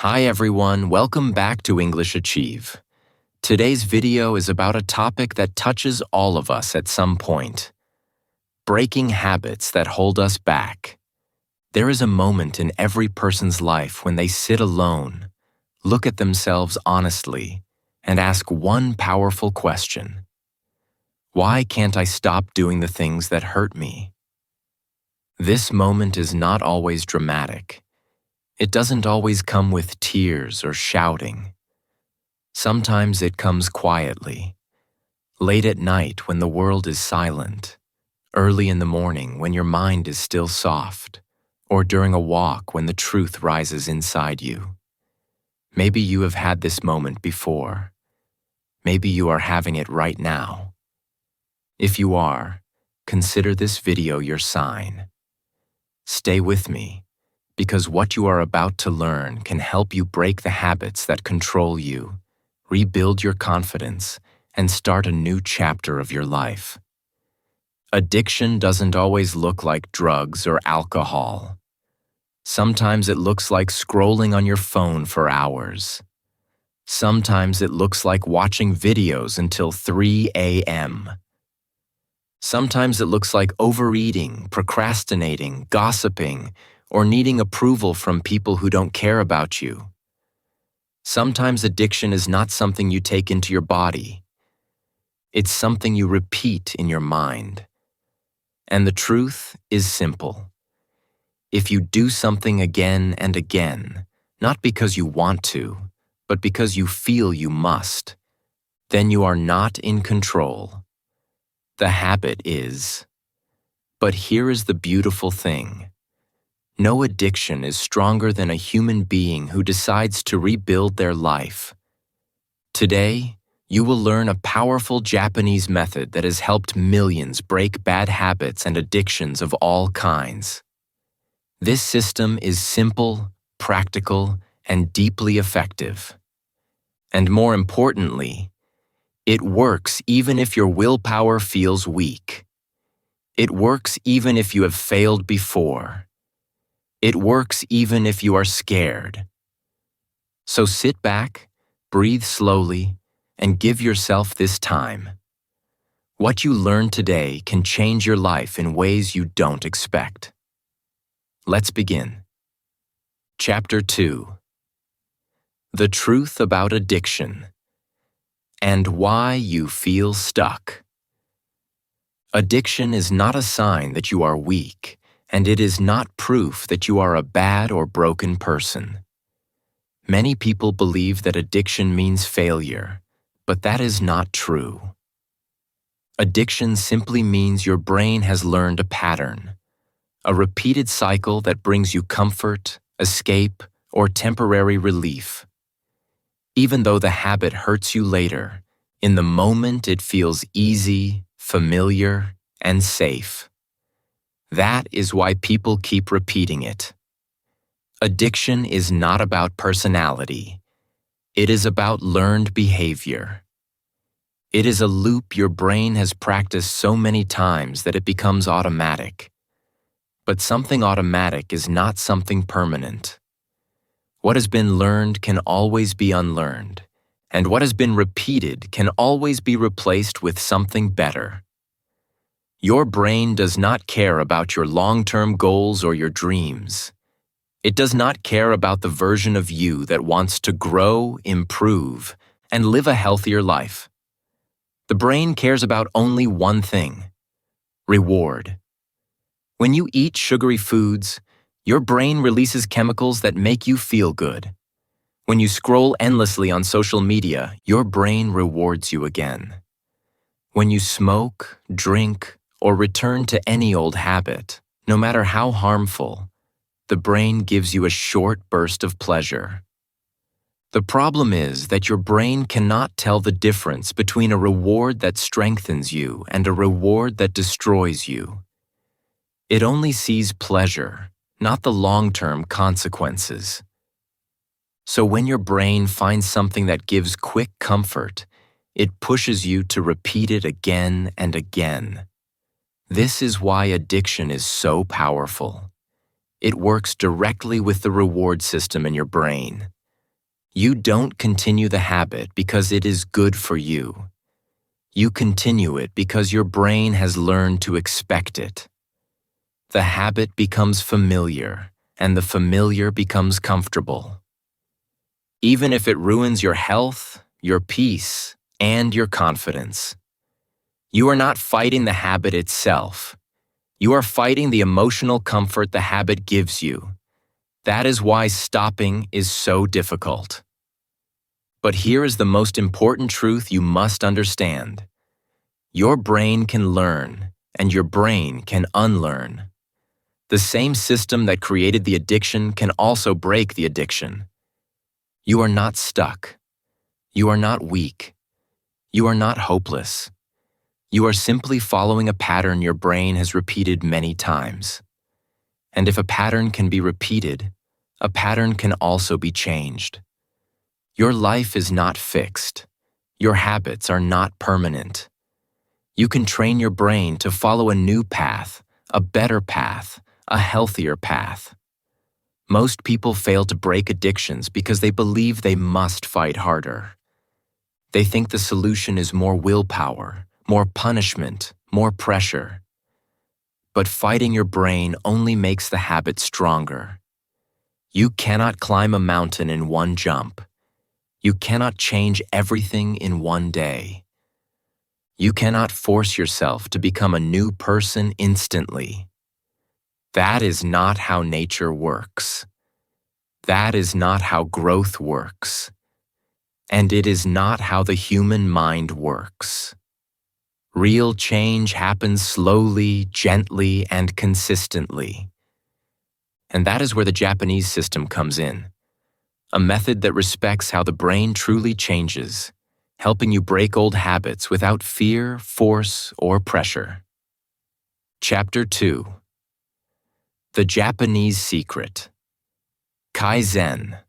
Hi everyone, welcome back to English Achieve. Today's video is about a topic that touches all of us at some point. Breaking habits that hold us back. There is a moment in every person's life when they sit alone, look at themselves honestly, and ask one powerful question. Why can't I stop doing the things that hurt me? This moment is not always dramatic. It doesn't always come with tears or shouting. Sometimes it comes quietly, late at night when the world is silent, early in the morning when your mind is still soft, or during a walk when the truth rises inside you. Maybe you have had this moment before. Maybe you are having it right now. If you are, consider this video your sign. Stay with me, because what you are about to learn can help you break the habits that control you, rebuild your confidence, and start a new chapter of your life. Addiction doesn't always look like drugs or alcohol. Sometimes it looks like scrolling on your phone for hours. Sometimes it looks like watching videos until 3 a.m. Sometimes it looks like overeating, procrastinating, gossiping, or needing approval from people who don't care about you. Sometimes addiction is not something you take into your body. It's something you repeat in your mind. And the truth is simple. If you do something again and again, not because you want to, but because you feel you must, then you are not in control. The habit is. But here is the beautiful thing. No addiction is stronger than a human being who decides to rebuild their life. Today, you will learn a powerful Japanese method that has helped millions break bad habits and addictions of all kinds. This system is simple, practical, and deeply effective. And more importantly, it works even if your willpower feels weak. It works even if you have failed before. It works even if you are scared. So sit back, breathe slowly, and give yourself this time. What you learn today can change your life in ways you don't expect. Let's begin. Chapter 2. The Truth About Addiction and Why You Feel Stuck. Addiction is not a sign that you are weak, and it is not proof that you are a bad or broken person. Many people believe that addiction means failure, but that is not true. Addiction simply means your brain has learned a pattern, a repeated cycle that brings you comfort, escape, or temporary relief. Even though the habit hurts you later, in the moment it feels easy, familiar, and safe. That is why people keep repeating it. Addiction is not about personality. It is about learned behavior. It is a loop your brain has practiced so many times that it becomes automatic. But something automatic is not something permanent. What has been learned can always be unlearned, and what has been repeated can always be replaced with something better. Your brain does not care about your long-term goals or your dreams. It does not care about the version of you that wants to grow, improve, and live a healthier life. The brain cares about only one thing: reward. When you eat sugary foods, your brain releases chemicals that make you feel good. When you scroll endlessly on social media, your brain rewards you again. When you smoke, drink, or return to any old habit, no matter how harmful, the brain gives you a short burst of pleasure. The problem is that your brain cannot tell the difference between a reward that strengthens you and a reward that destroys you. It only sees pleasure, not the long-term consequences. So when your brain finds something that gives quick comfort, it pushes you to repeat it again and again. This is why addiction is so powerful. It works directly with the reward system in your brain. You don't continue the habit because it is good for you. You continue it because your brain has learned to expect it. The habit becomes familiar, and the familiar becomes comfortable. Even if it ruins your health, your peace, and your confidence. You are not fighting the habit itself. You are fighting the emotional comfort the habit gives you. That is why stopping is so difficult. But here is the most important truth you must understand. Your brain can learn, and your brain can unlearn. The same system that created the addiction can also break the addiction. You are not stuck. You are not weak. You are not hopeless. You are simply following a pattern your brain has repeated many times. And if a pattern can be repeated, a pattern can also be changed. Your life is not fixed. Your habits are not permanent. You can train your brain to follow a new path, a better path, a healthier path. Most people fail to break addictions because they believe they must fight harder. They think the solution is more willpower, more punishment, more pressure. But fighting your brain only makes the habit stronger. You cannot climb a mountain in one jump. You cannot change everything in one day. You cannot force yourself to become a new person instantly. That is not how nature works. That is not how growth works. And it is not how the human mind works. Real change happens slowly, gently, and consistently. And that is where the Japanese system comes in. A method that respects how the brain truly changes, helping you break old habits without fear, force, or pressure. Chapter 2. The Japanese Secret. Kaizen.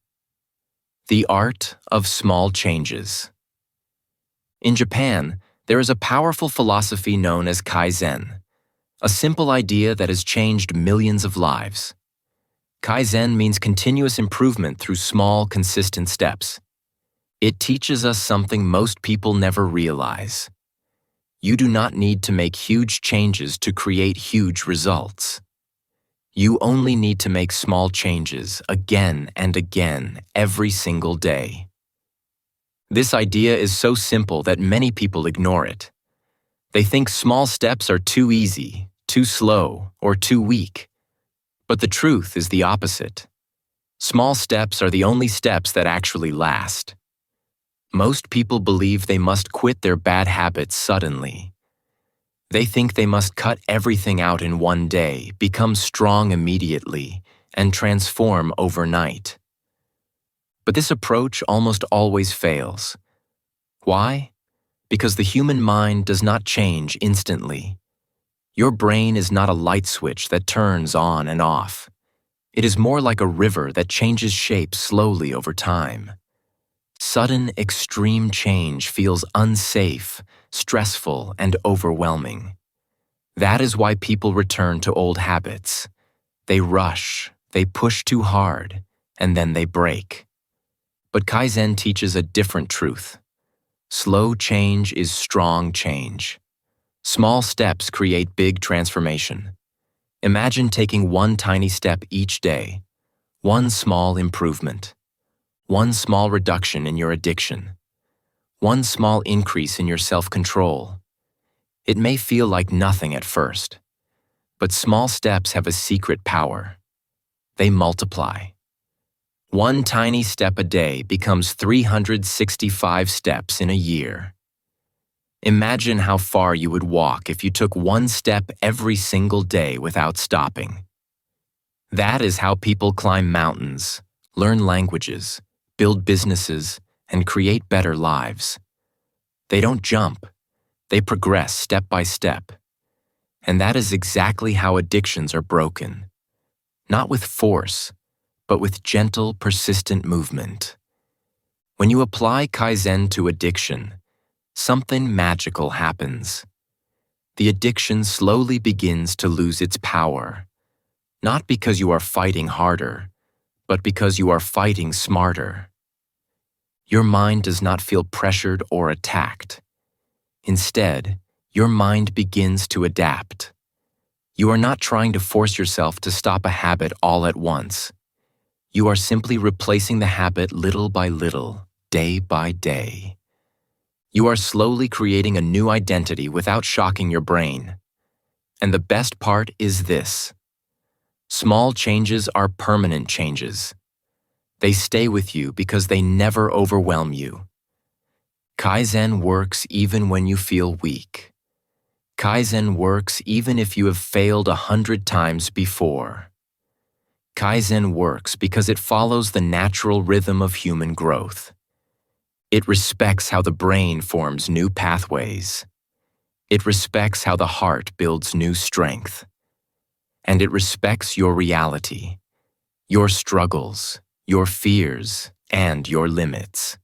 The art of small changes. In Japan, there is a powerful philosophy known as Kaizen, a simple idea that has changed millions of lives. Kaizen means continuous improvement through small, consistent steps. It teaches us something most people never realize. You do not need to make huge changes to create huge results. You only need to make small changes again and again every single day. This idea is so simple that many people ignore it. They think small steps are too easy, too slow, or too weak. But the truth is the opposite. Small steps are the only steps that actually last. Most people believe they must quit their bad habits suddenly. They think they must cut everything out in one day, become strong immediately, and transform overnight. But this approach almost always fails. Why? Because the human mind does not change instantly. Your brain is not a light switch that turns on and off. It is more like a river that changes shape slowly over time. Sudden, extreme change feels unsafe, stressful, and overwhelming. That is why people return to old habits. They rush, they push too hard, and then they break. But Kaizen teaches a different truth. Slow change is strong change. Small steps create big transformation. Imagine taking one tiny step each day, one small improvement, one small reduction in your addiction, one small increase in your self-control. It may feel like nothing at first, but small steps have a secret power. They multiply. One tiny step a day becomes 365 steps in a year. Imagine how far you would walk if you took one step every single day without stopping. That is how people climb mountains, learn languages, build businesses, and create better lives. They don't jump, they progress step by step. And that is exactly how addictions are broken. Not with force, but with gentle, persistent movement. When you apply Kaizen to addiction, something magical happens. The addiction slowly begins to lose its power, not because you are fighting harder, but because you are fighting smarter. Your mind does not feel pressured or attacked. Instead, your mind begins to adapt. You are not trying to force yourself to stop a habit all at once. You are simply replacing the habit little by little, day by day. You are slowly creating a new identity without shocking your brain. And the best part is this: small changes are permanent changes. They stay with you because they never overwhelm you. Kaizen works even when you feel weak. Kaizen works even if you have failed 100 times before. Kaizen works because it follows the natural rhythm of human growth. It respects how the brain forms new pathways. It respects how the heart builds new strength. And it respects your reality, your struggles, your fears, and your limits.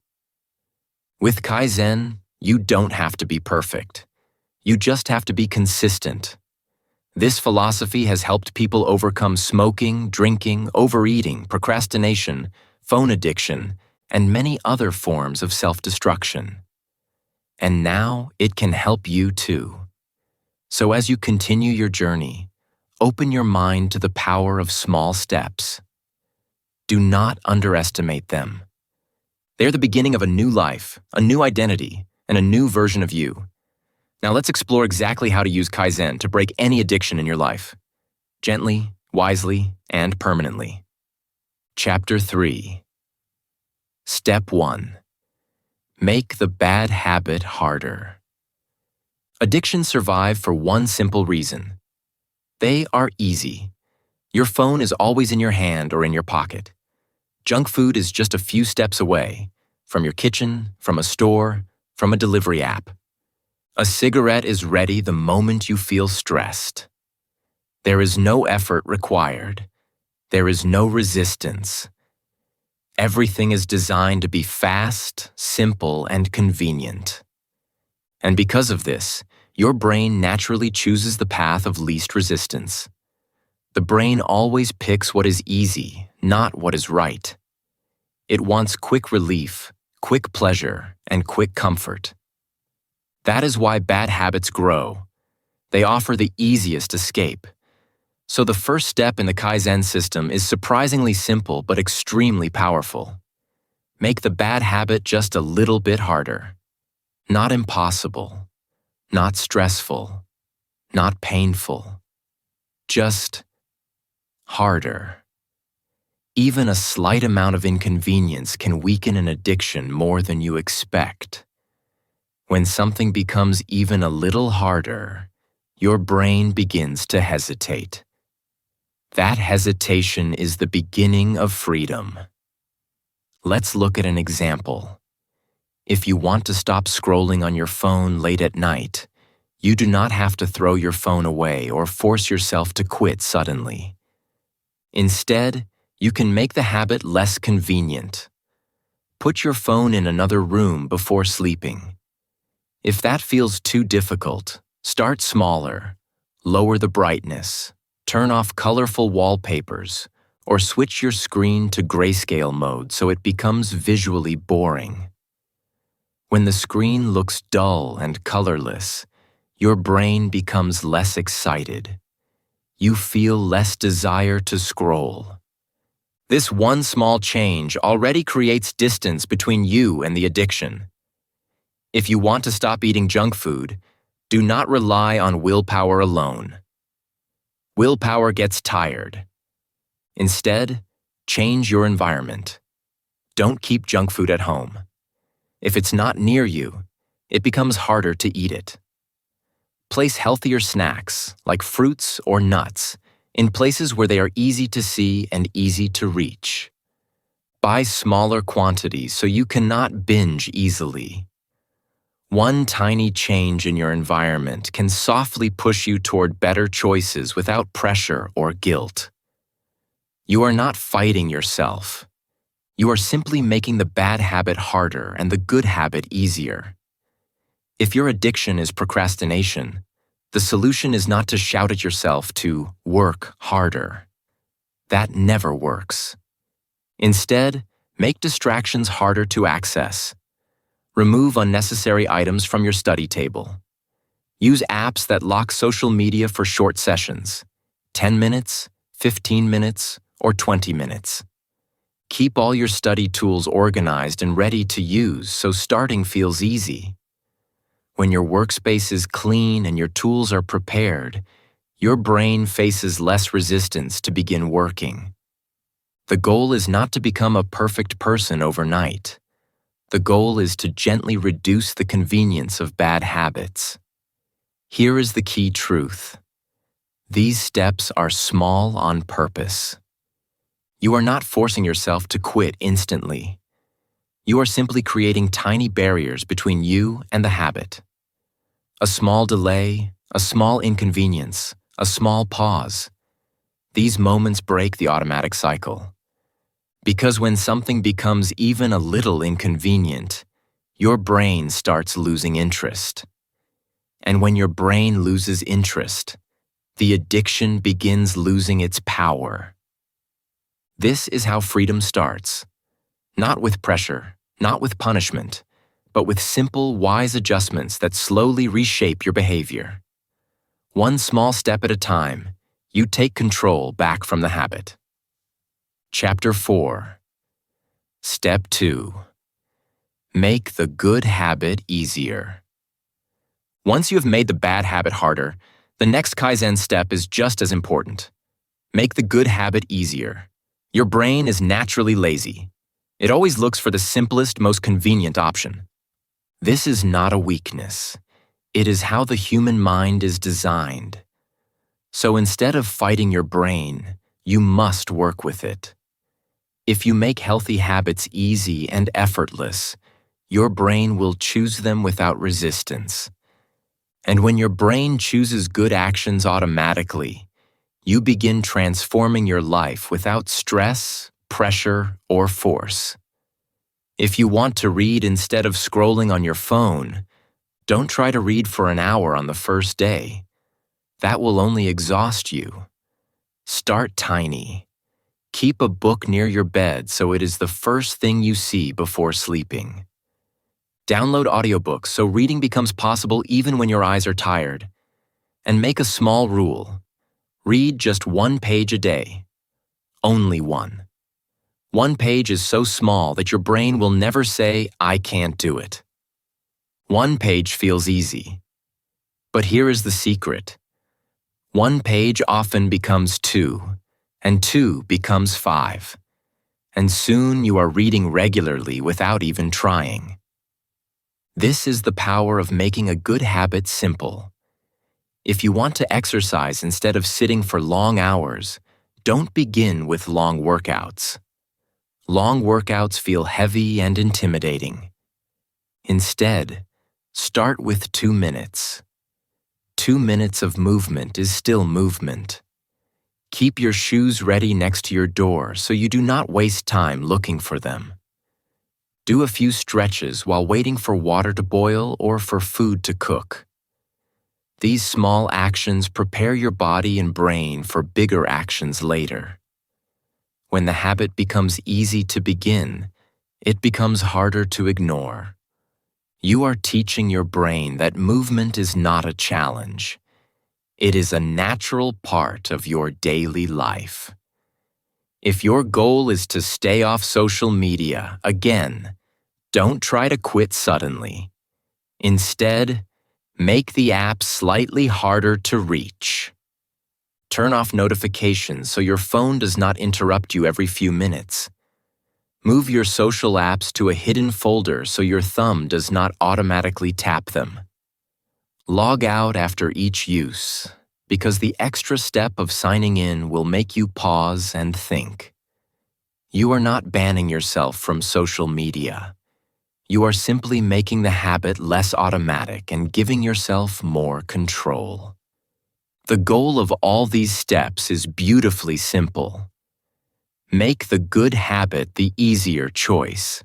With Kaizen, you don't have to be perfect. You just have to be consistent. This philosophy has helped people overcome smoking, drinking, overeating, procrastination, phone addiction, and many other forms of self-destruction. And now it can help you too. So as you continue your journey, open your mind to the power of small steps. Do not underestimate them. They're the beginning of a new life, a new identity, and a new version of you. Now let's explore exactly how to use Kaizen to break any addiction in your life. Gently, wisely, and permanently. Chapter 3. Step 1. Make the bad habit harder. Addictions survive for one simple reason. They are easy. Your phone is always in your hand or in your pocket. Junk food is just a few steps away, from your kitchen, from a store, from a delivery app. A cigarette is ready the moment you feel stressed. There is no effort required. There is no resistance. Everything is designed to be fast, simple, and convenient. And because of this, your brain naturally chooses the path of least resistance. The brain always picks what is easy, not what is right. It wants quick relief, quick pleasure, and quick comfort. That is why bad habits grow. They offer the easiest escape. So the first step in the Kaizen system is surprisingly simple but extremely powerful. Make the bad habit just a little bit harder. Not impossible, not stressful, not painful. Just harder. Even a slight amount of inconvenience can weaken an addiction more than you expect. When something becomes even a little harder, your brain begins to hesitate. That hesitation is the beginning of freedom. Let's look at an example. If you want to stop scrolling on your phone late at night, you do not have to throw your phone away or force yourself to quit suddenly. Instead, you can make the habit less convenient. Put your phone in another room before sleeping. If that feels too difficult, start smaller, lower the brightness, turn off colorful wallpapers, or switch your screen to grayscale mode so it becomes visually boring. When the screen looks dull and colorless, your brain becomes less excited. You feel less desire to scroll. This one small change already creates distance between you and the addiction. If you want to stop eating junk food, do not rely on willpower alone. Willpower gets tired. Instead, change your environment. Don't keep junk food at home. If it's not near you, it becomes harder to eat it. Place healthier snacks, like fruits or nuts, in places where they are easy to see and easy to reach. Buy smaller quantities so you cannot binge easily. One tiny change in your environment can softly push you toward better choices without pressure or guilt. You are not fighting yourself. You are simply making the bad habit harder and the good habit easier. If your addiction is procrastination, the solution is not to shout at yourself to work harder. That never works. Instead, Make distractions harder to access. Remove unnecessary items from your study table. Use apps that lock social media for short sessions, 10 minutes, 15 minutes, or 20 minutes. Keep all your study tools organized and ready to use so starting feels easy. When your workspace is clean and your tools are prepared, your brain faces less resistance to begin working. The goal is not to become a perfect person overnight. The goal is to gently reduce the convenience of bad habits. Here is the key truth. These steps are small on purpose. You are not forcing yourself to quit instantly. You are simply creating tiny barriers between you and the habit. A small delay, a small inconvenience, a small pause. These moments break the automatic cycle. Because when something becomes even a little inconvenient, your brain starts losing interest. And when your brain loses interest, the addiction begins losing its power. This is how freedom starts. Not with pressure, not with punishment, but with simple, wise adjustments that slowly reshape your behavior. One small step at a time, you take control back from the habit. Chapter 4. Step 2. Make the good habit easier. Once you have made the bad habit harder, the next Kaizen step is just as important. Make the good habit easier. Your brain is naturally lazy. It always looks for the simplest, most convenient option. This is not a weakness. It is how the human mind is designed. So instead of fighting your brain, you must work with it. If you make healthy habits easy and effortless, your brain will choose them without resistance. And when your brain chooses good actions automatically, you begin transforming your life without stress, pressure, or force. If you want to read instead of scrolling on your phone, don't try to read for an hour on the first day. That will only exhaust you. Start tiny. Keep a book near your bed so it is the first thing you see before sleeping. Download audiobooks so reading becomes possible even when your eyes are tired. And make a small rule. Read just 1 page a day. Only one. 1 page is so small that your brain will never say, "I can't do it." 1 page feels easy. But here is the secret. 1 page often becomes 2, and 2 becomes 5. And soon you are reading regularly without even trying. This is the power of making a good habit simple. If you want to exercise instead of sitting for long hours, don't begin with long workouts. Long workouts feel heavy and intimidating. Instead, start with 2 minutes. 2 minutes of movement is still movement. Keep your shoes ready next to your door so you do not waste time looking for them. Do a few stretches while waiting for water to boil or for food to cook. These small actions prepare your body and brain for bigger actions later. When the habit becomes easy to begin, it becomes harder to ignore. You are teaching your brain that movement is not a challenge. It is a natural part of your daily life. If your goal is to stay off social media, again, don't try to quit suddenly. Instead, make the app slightly harder to reach. Turn off notifications so your phone does not interrupt you every few minutes. Move your social apps to a hidden folder so your thumb does not automatically tap them. Log out after each use, because the extra step of signing in will make you pause and think. You are not banning yourself from social media. You are simply making the habit less automatic and giving yourself more control. The goal of all these steps is beautifully simple. Make the good habit the easier choice.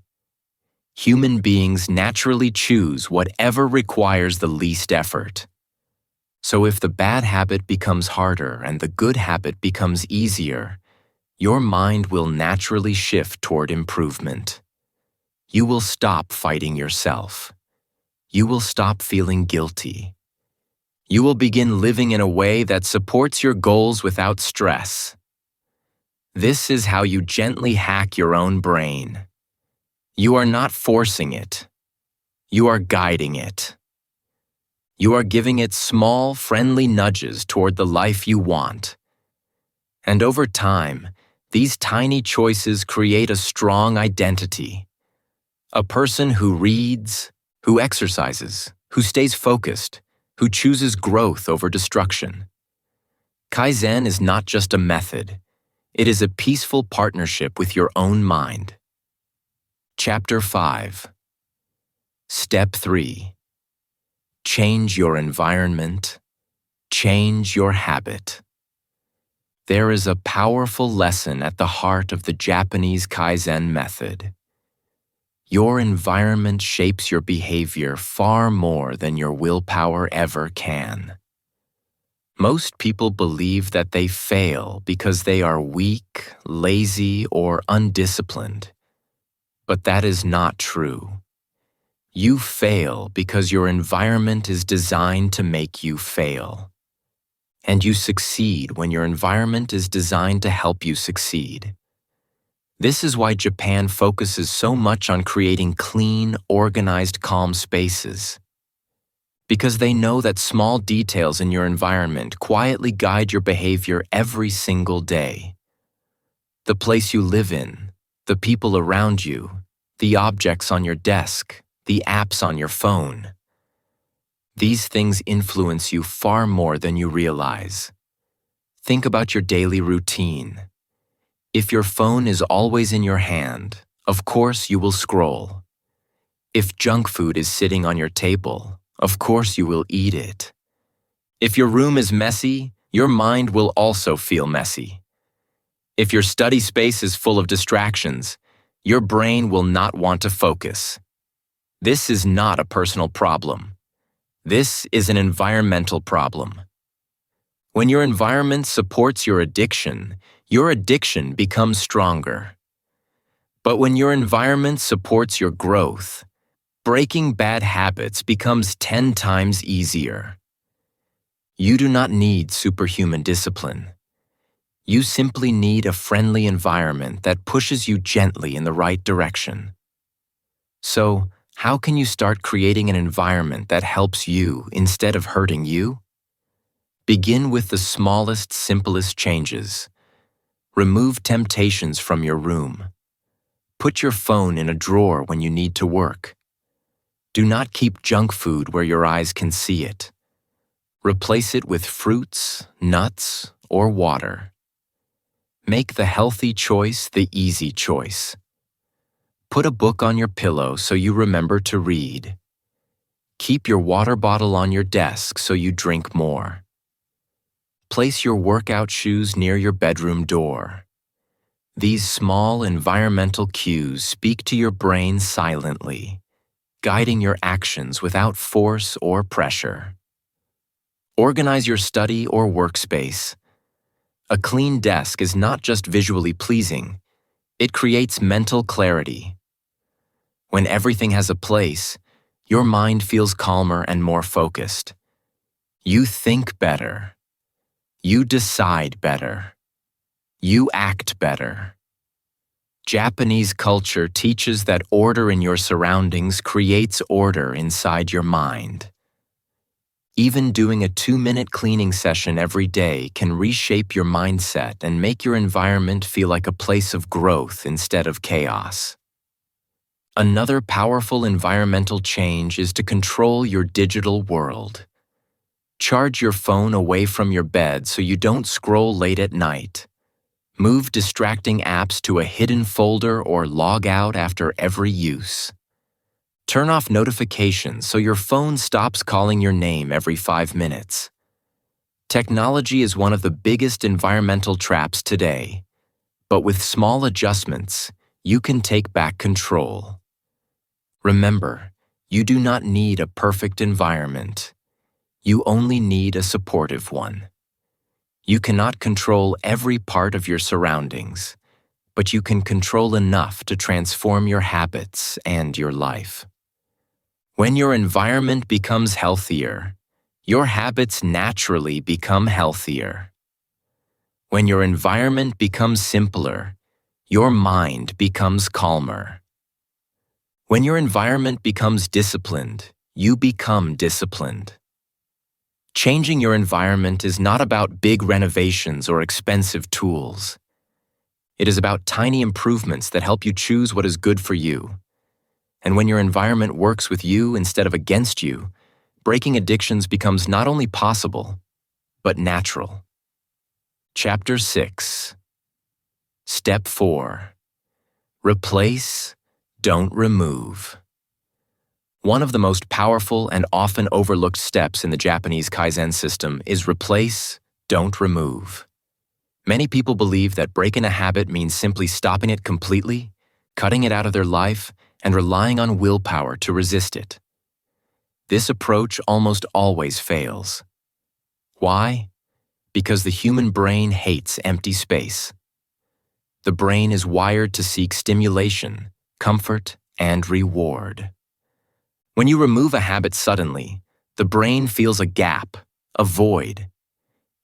Human beings naturally choose whatever requires the least effort. So if the bad habit becomes harder and the good habit becomes easier, your mind will naturally shift toward improvement. You will stop fighting yourself. You will stop feeling guilty. You will begin living in a way that supports your goals without stress. This is how you gently hack your own brain. You are not forcing it. You are guiding it. You are giving it small, friendly nudges toward the life you want. And over time, these tiny choices create a strong identity. A person who reads, who exercises, who stays focused, who chooses growth over destruction. Kaizen is not just a method. It is a peaceful partnership with your own mind. Chapter 5. Step 3. Change your environment. Change your habit. There is a powerful lesson at the heart of the Japanese Kaizen method. Your environment shapes your behavior far more than your willpower ever can. Most people believe that they fail because they are weak, lazy, or undisciplined. But that is not true. You fail because your environment is designed to make you fail. And you succeed when your environment is designed to help you succeed. This is why Japan focuses so much on creating clean, organized, calm spaces. Because they know that small details in your environment quietly guide your behavior every single day. The place you live in, the people around you, the objects on your desk, the apps on your phone. These things influence you far more than you realize. Think about your daily routine. If your phone is always in your hand, of course you will scroll. If junk food is sitting on your table, of course you will eat it. If your room is messy, your mind will also feel messy. If your study space is full of distractions, your brain will not want to focus. This is not a personal problem. This is an environmental problem. When your environment supports your addiction becomes stronger. But when your environment supports your growth, breaking bad habits becomes 10 times easier. You do not need superhuman discipline. You simply need a friendly environment that pushes you gently in the right direction. So, how can you start creating an environment that helps you instead of hurting you? Begin with the smallest, simplest changes. Remove temptations from your room. Put your phone in a drawer when you need to work. Do not keep junk food where your eyes can see it. Replace it with fruits, nuts, or water. Make the healthy choice the easy choice. Put a book on your pillow so you remember to read. Keep your water bottle on your desk so you drink more. Place your workout shoes near your bedroom door. These small environmental cues speak to your brain silently, guiding your actions without force or pressure. Organize your study or workspace. A clean desk is not just visually pleasing, it creates mental clarity. When everything has a place, your mind feels calmer and more focused. You think better. You decide better. You act better. Japanese culture teaches that order in your surroundings creates order inside your mind. Even doing a 2-minute cleaning session every day can reshape your mindset and make your environment feel like a place of growth instead of chaos. Another powerful environmental change is to control your digital world. Charge your phone away from your bed so you don't scroll late at night. Move distracting apps to a hidden folder or log out after every use. Turn off notifications so your phone stops calling your name every 5 minutes. Technology is one of the biggest environmental traps today, but with small adjustments, you can take back control. Remember, you do not need a perfect environment. You only need a supportive one. You cannot control every part of your surroundings, but you can control enough to transform your habits and your life. When your environment becomes healthier, your habits naturally become healthier. When your environment becomes simpler, your mind becomes calmer. When your environment becomes disciplined, you become disciplined. Changing your environment is not about big renovations or expensive tools. It is about tiny improvements that help you choose what is good for you. And when your environment works with you instead of against you, breaking addictions becomes not only possible, but natural. Chapter 6. Step 4. Replace, don't remove. One of the most powerful and often overlooked steps in the Japanese Kaizen system is replace, don't remove. Many people believe that breaking a habit means simply stopping it completely, cutting it out of their life, and relying on willpower to resist it. This approach almost always fails. Why? Because the human brain hates empty space. The brain is wired to seek stimulation, comfort, and reward. When you remove a habit suddenly, the brain feels a gap, a void.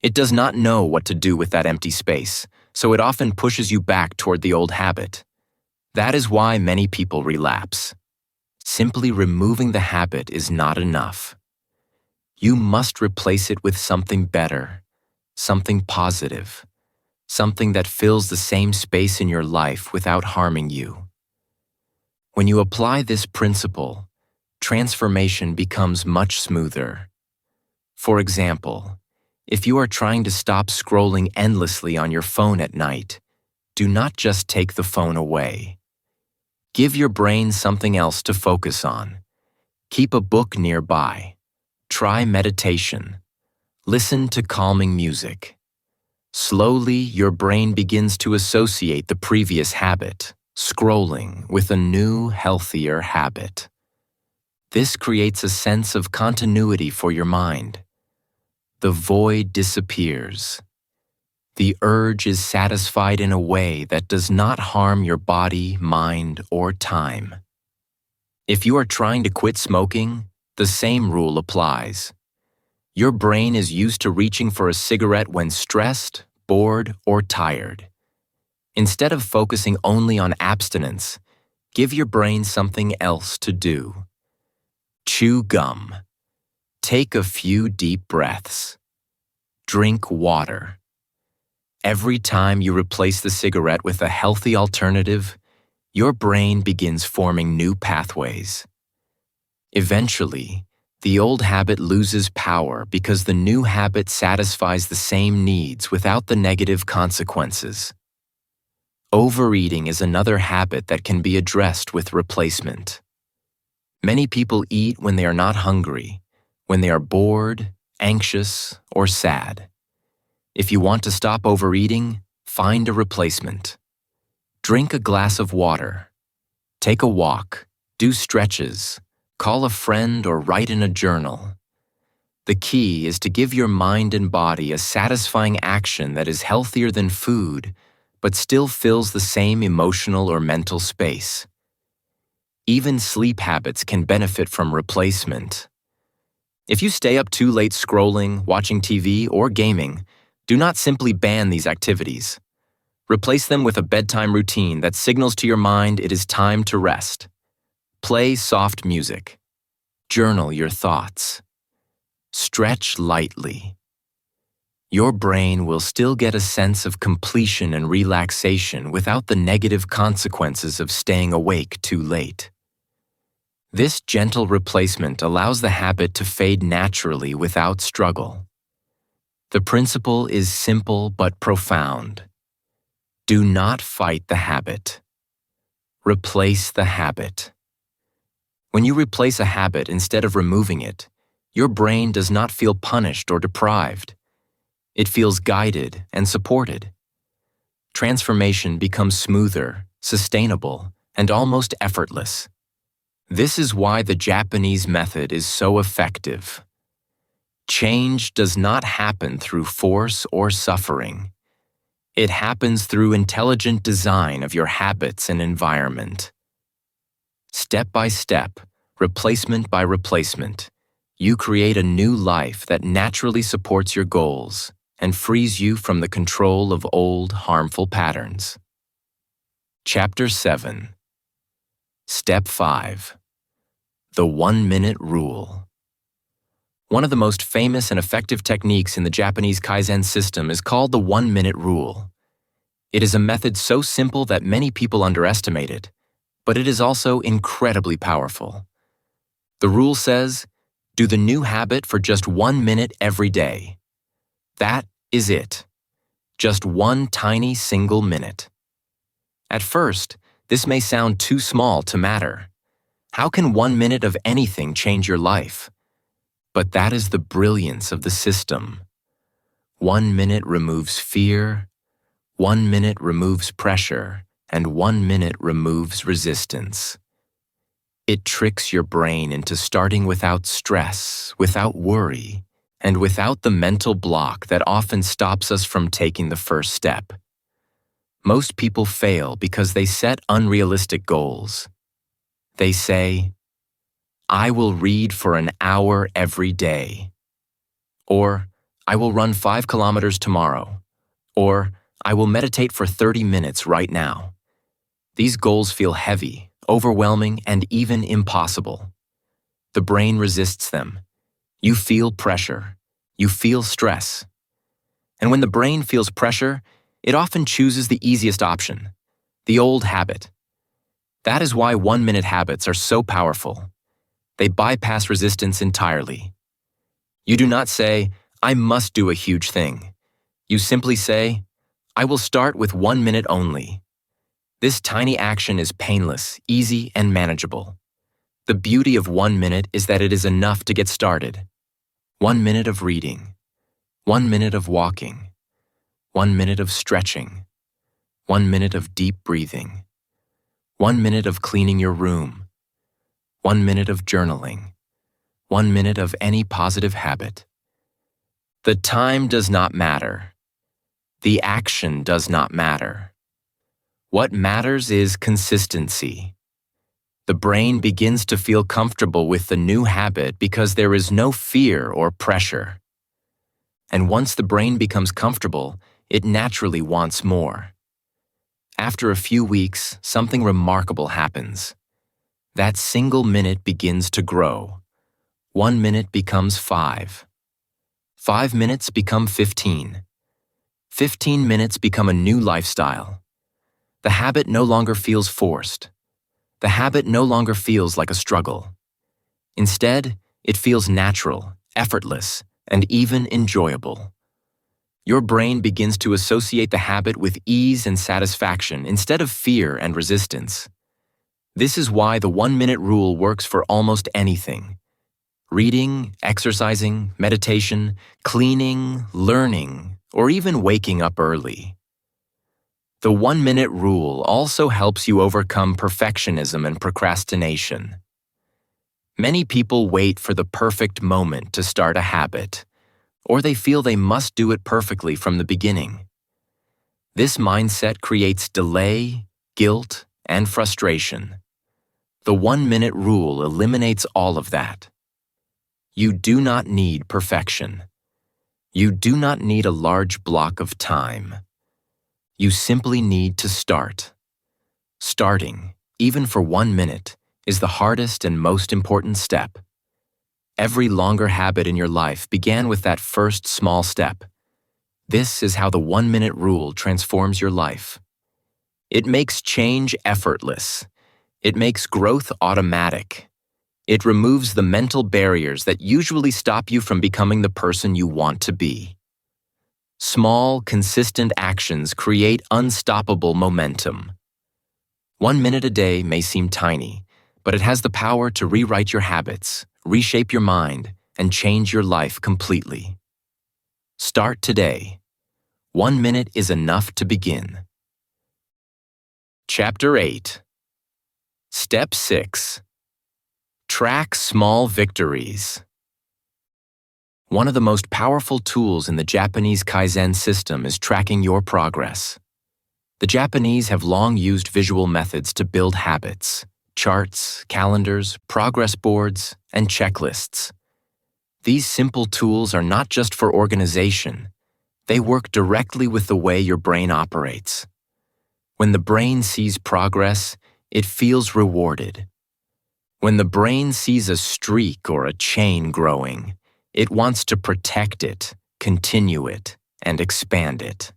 It does not know what to do with that empty space, so it often pushes you back toward the old habit. That is why many people relapse. Simply removing the habit is not enough. You must replace it with something better, something positive, something that fills the same space in your life without harming you. When you apply this principle, transformation becomes much smoother. For example, if you are trying to stop scrolling endlessly on your phone at night, do not just take the phone away. Give your brain something else to focus on. Keep a book nearby. Try meditation. Listen to calming music. Slowly, your brain begins to associate the previous habit, scrolling, with a new, healthier habit. This creates a sense of continuity for your mind. The void disappears. The urge is satisfied in a way that does not harm your body, mind, or time. If you are trying to quit smoking, the same rule applies. Your brain is used to reaching for a cigarette when stressed, bored, or tired. Instead of focusing only on abstinence, give your brain something else to do. Chew gum. Take a few deep breaths. Drink water. Every time you replace the cigarette with a healthy alternative, your brain begins forming new pathways. Eventually, the old habit loses power because the new habit satisfies the same needs without the negative consequences. Overeating is another habit that can be addressed with replacement. Many people eat when they are not hungry, when they are bored, anxious, or sad. If you want to stop overeating, find a replacement. Drink a glass of water. Take a walk. Do stretches. Call a friend or write in a journal. The key is to give your mind and body a satisfying action that is healthier than food, but still fills the same emotional or mental space. Even sleep habits can benefit from replacement. If you stay up too late scrolling, watching TV, or gaming, do not simply ban these activities. Replace them with a bedtime routine that signals to your mind it is time to rest. Play soft music. Journal your thoughts. Stretch lightly. Your brain will still get a sense of completion and relaxation without the negative consequences of staying awake too late. This gentle replacement allows the habit to fade naturally without struggle. The principle is simple but profound. Do not fight the habit. Replace the habit. When you replace a habit instead of removing it, your brain does not feel punished or deprived. It feels guided and supported. Transformation becomes smoother, sustainable, and almost effortless. This is why the Japanese method is so effective. Change does not happen through force or suffering. It happens through intelligent design of your habits and environment. Step by step, replacement by replacement, you create a new life that naturally supports your goals and frees you from the control of old, harmful patterns. Chapter 7. Step 5. The 1-minute rule. One of the most famous and effective techniques in the Japanese Kaizen system is called the 1-minute rule. It is a method so simple that many people underestimate it, but it is also incredibly powerful. The rule says, do the new habit for just 1 minute every day. That is it. Just one tiny single minute. At first, this may sound too small to matter. How can 1 minute of anything change your life? But that is the brilliance of the system. 1 minute removes fear, 1 minute removes pressure, and 1 minute removes resistance. It tricks your brain into starting without stress, without worry, and without the mental block that often stops us from taking the first step. Most people fail because they set unrealistic goals. They say, I will read for an hour every day. Or, I will run 5 kilometers tomorrow. Or, I will meditate for 30 minutes right now. These goals feel heavy, overwhelming, and even impossible. The brain resists them. You feel pressure. You feel stress. And when the brain feels pressure, it often chooses the easiest option, the old habit. That is why 1-minute habits are so powerful. They bypass resistance entirely. You do not say, I must do a huge thing. You simply say, I will start with 1 minute only. This tiny action is painless, easy, and manageable. The beauty of 1 minute is that it is enough to get started. 1 minute of reading, 1 minute of walking, 1 minute of stretching, 1 minute of deep breathing, 1 minute of cleaning your room, 1 minute of journaling, 1 minute of any positive habit. The time does not matter. The action does not matter. What matters is consistency. The brain begins to feel comfortable with the new habit because there is no fear or pressure. And once the brain becomes comfortable, it naturally wants more. After a few weeks, something remarkable happens. That single minute begins to grow. 1 minute becomes 5. 5 minutes become 15. 15 minutes become a new lifestyle. The habit no longer feels forced. The habit no longer feels like a struggle. Instead, it feels natural, effortless, and even enjoyable. Your brain begins to associate the habit with ease and satisfaction instead of fear and resistance. This is why the 1-minute rule works for almost anything. Reading, exercising, meditation, cleaning, learning, or even waking up early. The 1-minute rule also helps you overcome perfectionism and procrastination. Many people wait for the perfect moment to start a habit, or they feel they must do it perfectly from the beginning. This mindset creates delay, guilt, and frustration. The 1-minute rule eliminates all of that. You do not need perfection. You do not need a large block of time. You simply need to start. Starting, even for 1 minute, is the hardest and most important step. Every longer habit in your life began with that first small step. This is how the 1-minute rule transforms your life. It makes change effortless. It makes growth automatic. It removes the mental barriers that usually stop you from becoming the person you want to be. Small, consistent actions create unstoppable momentum. 1 minute a day may seem tiny, but it has the power to rewrite your habits, reshape your mind, and change your life completely. Start today. 1 minute is enough to begin. Chapter 8. Step 6. Track small victories. One of the most powerful tools in the Japanese Kaizen system is tracking your progress. The Japanese have long used visual methods to build habits: charts, calendars, progress boards, and checklists. These simple tools are not just for organization, they work directly with the way your brain operates. When the brain sees progress, it feels rewarded. When the brain sees a streak or a chain growing, it wants to protect it, continue it, and expand it.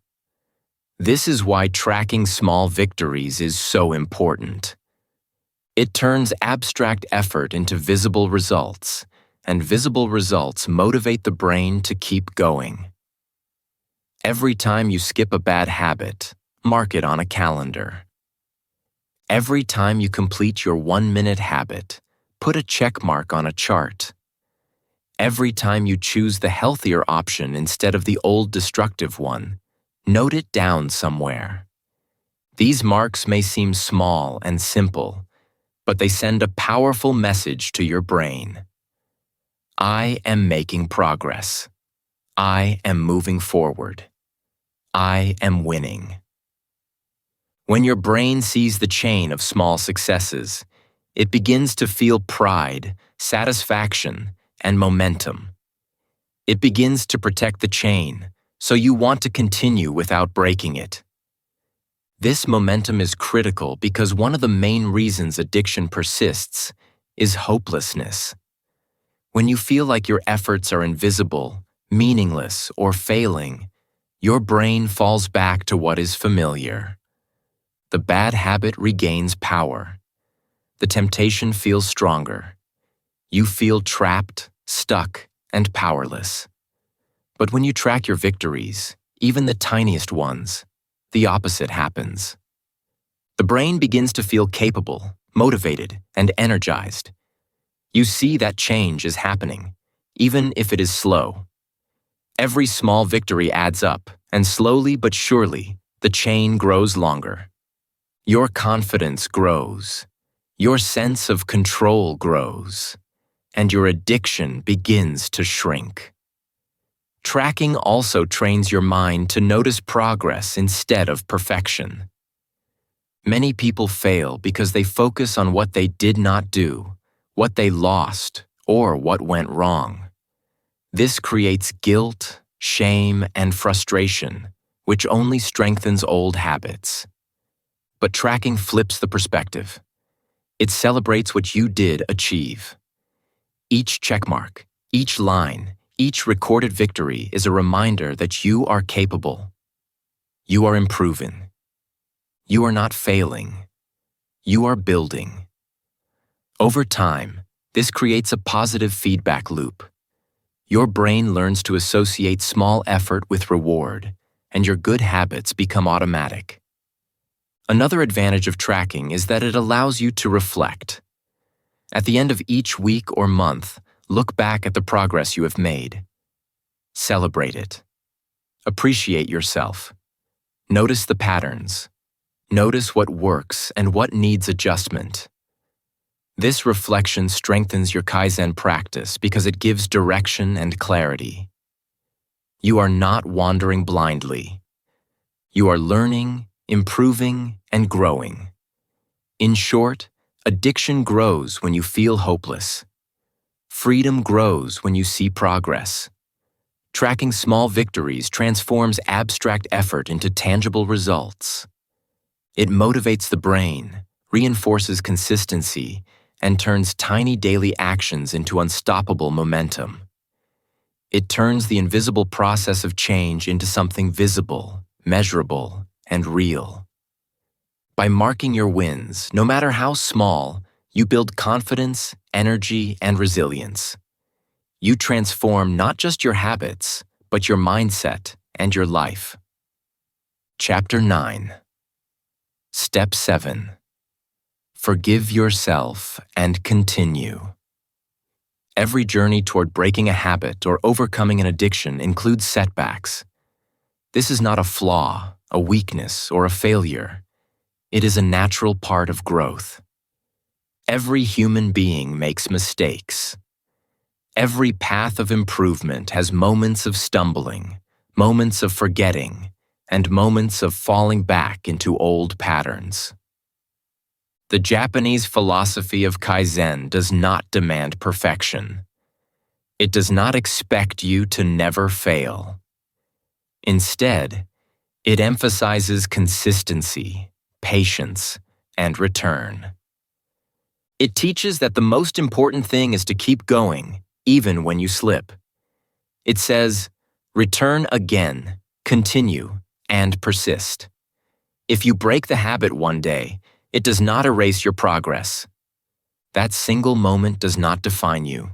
This is why tracking small victories is so important. It turns abstract effort into visible results, and visible results motivate the brain to keep going. Every time you skip a bad habit, mark it on a calendar. Every time you complete your 1-minute habit, put a check mark on a chart. Every time you choose the healthier option instead of the old destructive one, note it down somewhere. These marks may seem small and simple, but they send a powerful message to your brain. I am making progress. I am moving forward. I am winning. When your brain sees the chain of small successes, it begins to feel pride, satisfaction, and momentum. It begins to protect the chain, so you want to continue without breaking it. This momentum is critical because one of the main reasons addiction persists is hopelessness. When you feel like your efforts are invisible, meaningless, or failing, your brain falls back to what is familiar. The bad habit regains power. The temptation feels stronger. You feel trapped, stuck, and powerless. But when you track your victories, even the tiniest ones, the opposite happens. The brain begins to feel capable, motivated, and energized. You see that change is happening, even if it is slow. Every small victory adds up, and slowly but surely, the chain grows longer. Your confidence grows. Your sense of control grows. And your addiction begins to shrink. Tracking also trains your mind to notice progress instead of perfection. Many people fail because they focus on what they did not do, what they lost, or what went wrong. This creates guilt, shame, and frustration, which only strengthens old habits. But tracking flips the perspective. It celebrates what you did achieve. Each checkmark, each line, each recorded victory is a reminder that you are capable. You are improving. You are not failing. You are building. Over time, this creates a positive feedback loop. Your brain learns to associate small effort with reward, and your good habits become automatic. Another advantage of tracking is that it allows you to reflect. At the end of each week or month, look back at the progress you have made. Celebrate it. Appreciate yourself. Notice the patterns. Notice what works and what needs adjustment. This reflection strengthens your Kaizen practice because it gives direction and clarity. You are not wandering blindly. You are learning, improving, and growing. In short, addiction grows when you feel hopeless. Freedom grows when you see progress. Tracking small victories transforms abstract effort into tangible results. It motivates the brain, reinforces consistency, and turns tiny daily actions into unstoppable momentum. It turns the invisible process of change into something visible, measurable, and real. By marking your wins, no matter how small, you build confidence, energy, and resilience. You transform not just your habits, but your mindset and your life. Chapter 9. Step 7. Forgive yourself and continue. Every journey toward breaking a habit or overcoming an addiction includes setbacks. This is not a flaw, a weakness, or a failure. It is a natural part of growth. Every human being makes mistakes. Every path of improvement has moments of stumbling, moments of forgetting, and moments of falling back into old patterns. The Japanese philosophy of Kaizen does not demand perfection. It does not expect you to never fail. Instead, it emphasizes consistency, patience, and return. It teaches that the most important thing is to keep going, even when you slip. It says, return again, continue, and persist. If you break the habit one day, it does not erase your progress. That single moment does not define you.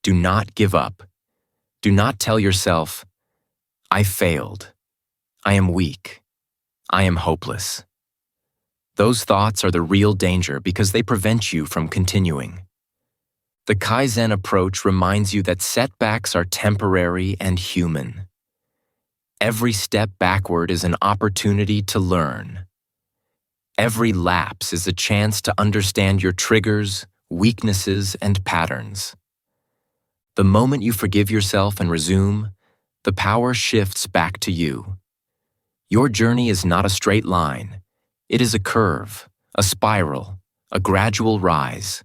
Do not give up. Do not tell yourself, I failed. I am weak. I am hopeless. Those thoughts are the real danger because they prevent you from continuing. The Kaizen approach reminds you that setbacks are temporary and human. Every step backward is an opportunity to learn. Every lapse is a chance to understand your triggers, weaknesses, and patterns. The moment you forgive yourself and resume, the power shifts back to you. Your journey is not a straight line. It is a curve, a spiral, a gradual rise.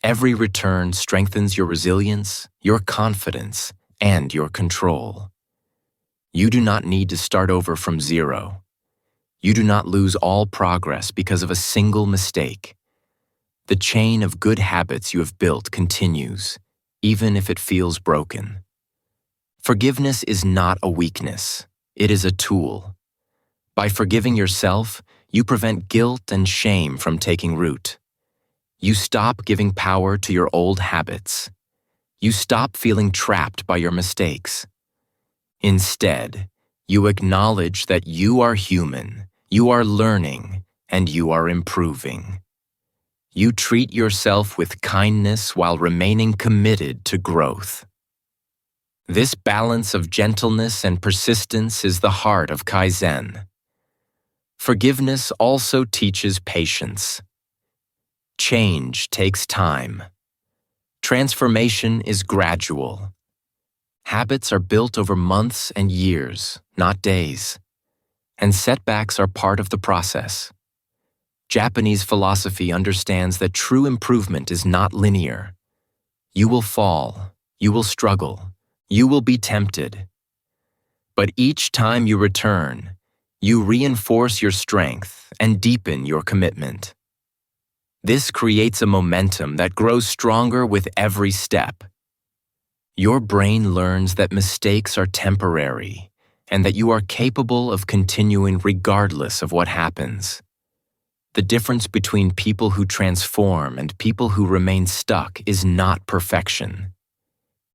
Every return strengthens your resilience, your confidence, and your control. You do not need to start over from zero. You do not lose all progress because of a single mistake. The chain of good habits you have built continues, even if it feels broken. Forgiveness is not a weakness. It is a tool. By forgiving yourself, you prevent guilt and shame from taking root. You stop giving power to your old habits. You stop feeling trapped by your mistakes. Instead, you acknowledge that you are human, you are learning, and you are improving. You treat yourself with kindness while remaining committed to growth. This balance of gentleness and persistence is the heart of Kaizen. Forgiveness also teaches patience. Change takes time. Transformation is gradual. Habits are built over months and years, not days. And setbacks are part of the process. Japanese philosophy understands that true improvement is not linear. You will fall, you will struggle, you will be tempted. But each time you return, you reinforce your strength and deepen your commitment. This creates a momentum that grows stronger with every step. Your brain learns that mistakes are temporary and that you are capable of continuing regardless of what happens. The difference between people who transform and people who remain stuck is not perfection.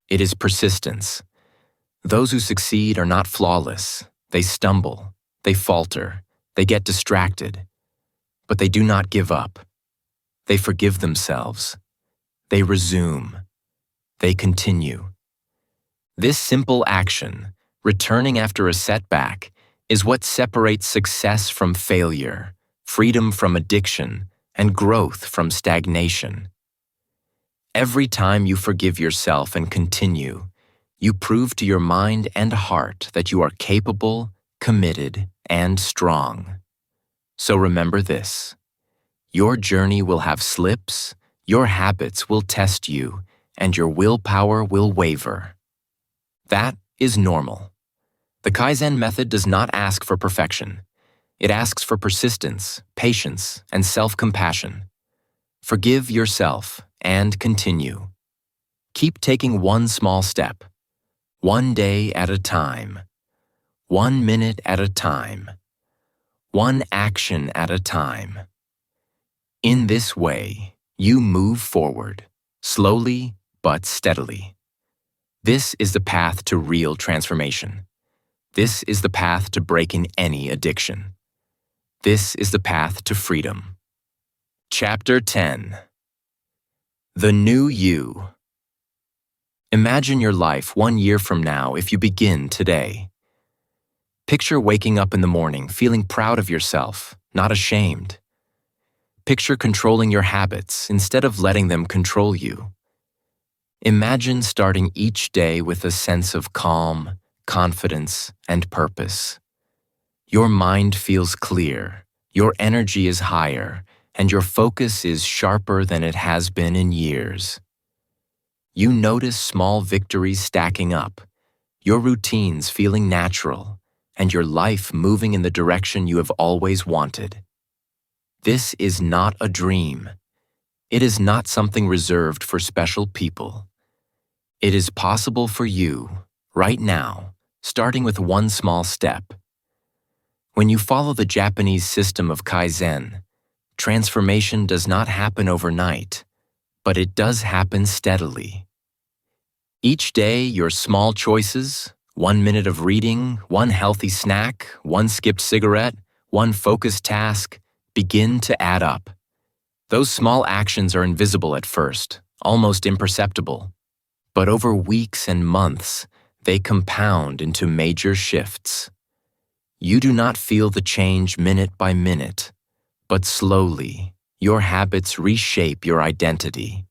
It is persistence. Those who succeed are not flawless. They stumble, they falter, they get distracted, but they do not give up. They forgive themselves. They resume. They continue. This simple action, returning after a setback, is what separates success from failure, freedom from addiction, and growth from stagnation. Every time you forgive yourself and continue, you prove to your mind and heart that you are capable, committed, and strong. So remember this: your journey will have slips, your habits will test you, and your willpower will waver. That is normal. The Kaizen method does not ask for perfection. It asks for persistence, patience, and self-compassion. Forgive yourself and continue. Keep taking one small step, one day at a time, 1 minute at a time, one action at a time. In this way, you move forward, slowly but steadily. This is the path to real transformation. This is the path to breaking any addiction. This is the path to freedom. Chapter 10. The New You. Imagine your life 1 year from now if you begin today. Picture waking up in the morning feeling proud of yourself, not ashamed. Picture controlling your habits instead of letting them control you. Imagine starting each day with a sense of calm, confidence, and purpose. Your mind feels clear, your energy is higher, and your focus is sharper than it has been in years. You notice small victories stacking up, your routines feeling natural, and your life moving in the direction you have always wanted. This is not a dream. It is not something reserved for special people. It is possible for you, right now, starting with one small step. When you follow the Japanese system of Kaizen, transformation does not happen overnight, but it does happen steadily. Each day, your small choices, 1 minute of reading, one healthy snack, one skipped cigarette, one focused task, begin to add up. Those small actions are invisible at first, almost imperceptible. But over weeks and months, they compound into major shifts. You do not feel the change minute by minute, but slowly, your habits reshape your identity.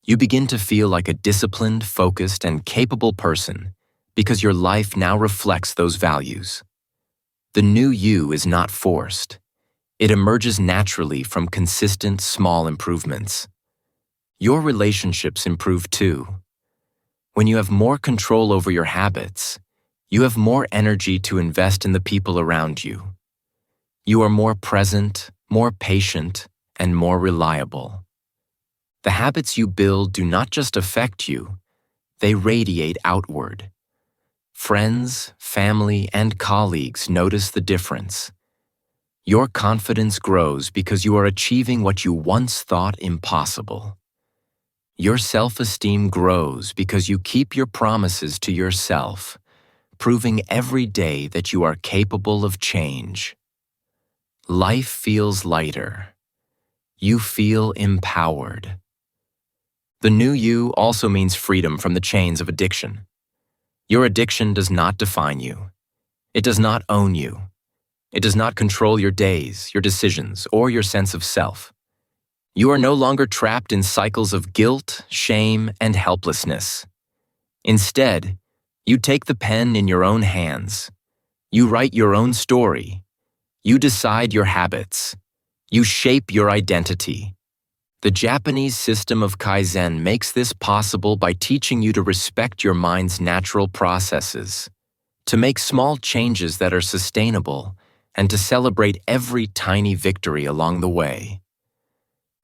You begin to feel like a disciplined, focused, and capable person because your life now reflects those values. The new you is not forced. It emerges naturally from consistent, small improvements. Your relationships improve too. When you have more control over your habits, you have more energy to invest in the people around you. You are more present, more patient, and more reliable. The habits you build do not just affect you, they radiate outward. Friends, family, and colleagues notice the difference. Your confidence grows because you are achieving what you once thought impossible. Your self-esteem grows because you keep your promises to yourself, proving every day that you are capable of change. Life feels lighter. You feel empowered. The new you also means freedom from the chains of addiction. Your addiction does not define you. It does not own you. It does not control your days, your decisions, or your sense of self. You are no longer trapped in cycles of guilt, shame, and helplessness. Instead, you take the pen in your own hands. You write your own story. You decide your habits. You shape your identity. The Japanese system of Kaizen makes this possible by teaching you to respect your mind's natural processes, to make small changes that are sustainable, and to celebrate every tiny victory along the way.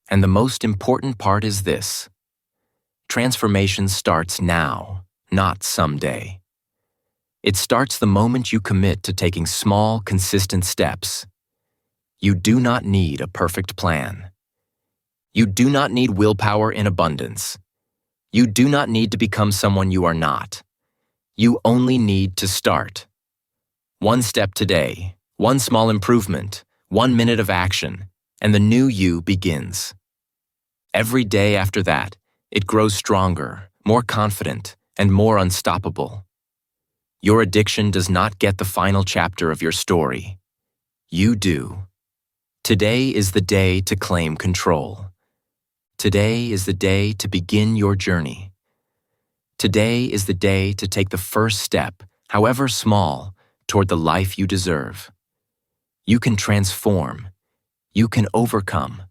And the most important part is this: transformation starts now, not someday. It starts the moment you commit to taking small, consistent steps. You do not need a perfect plan. You do not need willpower in abundance. You do not need to become someone you are not. You only need to start. One step today, one small improvement, 1 minute of action, and the new you begins. Every day after that, it grows stronger, more confident, and more unstoppable. Your addiction does not get the final chapter of your story. You do. Today is the day to claim control. Today is the day to begin your journey. Today is the day to take the first step, however small, toward the life you deserve. You can transform. You can overcome.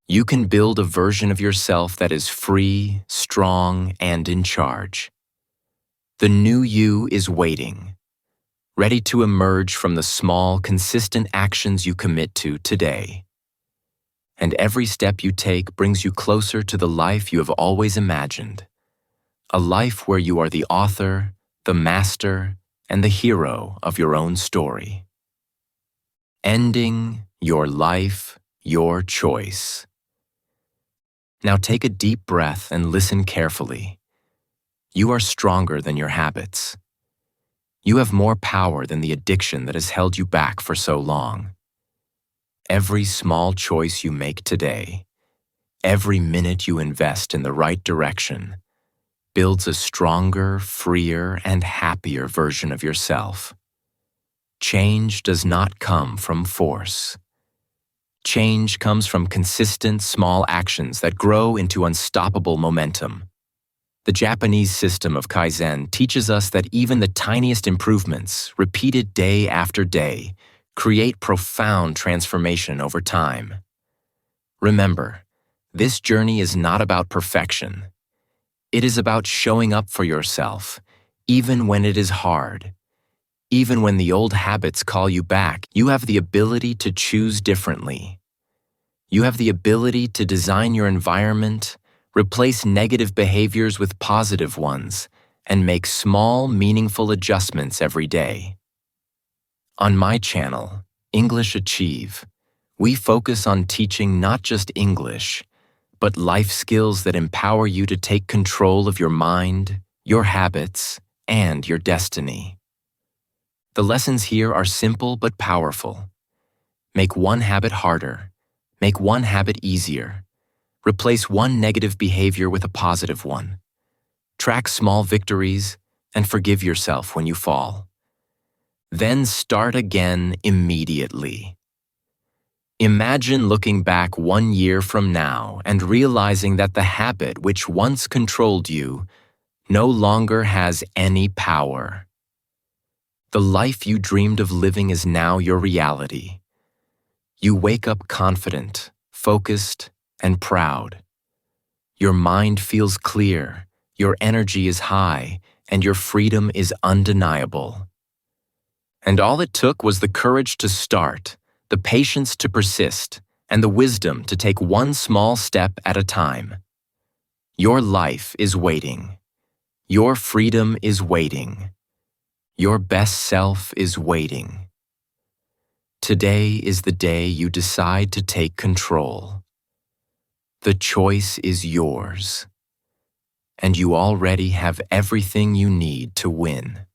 You can build a version of yourself that is free, strong, and in charge. The new you is waiting, ready to emerge from the small, consistent actions you commit to today. And every step you take brings you closer to the life you have always imagined. A life where you are the author, the master, and the hero of your own story. Ending your life, your choice. Now take a deep breath and listen carefully. You are stronger than your habits. You have more power than the addiction that has held you back for so long. Every small choice you make today, every minute you invest in the right direction, builds a stronger, freer, and happier version of yourself. Change does not come from force. Change comes from consistent, small actions that grow into unstoppable momentum. The Japanese system of Kaizen teaches us that even the tiniest improvements, repeated day after day, create profound transformation over time. Remember, this journey is not about perfection. It is about showing up for yourself, even when it is hard. Even when the old habits call you back, you have the ability to choose differently. You have the ability to design your environment, replace negative behaviors with positive ones, and make small, meaningful adjustments every day. On my channel, English Achieve, we focus on teaching not just English, but life skills that empower you to take control of your mind, your habits, and your destiny. The lessons here are simple but powerful. Make one habit harder. Make one habit easier. Replace one negative behavior with a positive one. Track small victories and forgive yourself when you fall. Then start again immediately. Imagine looking back 1 year from now and realizing that the habit which once controlled you no longer has any power. The life you dreamed of living is now your reality. You wake up confident, focused, and proud. Your mind feels clear, your energy is high, and your freedom is undeniable. And all it took was the courage to start, the patience to persist, and the wisdom to take one small step at a time. Your life is waiting. Your freedom is waiting. Your best self is waiting. Today is the day you decide to take control. The choice is yours, and you already have everything you need to win.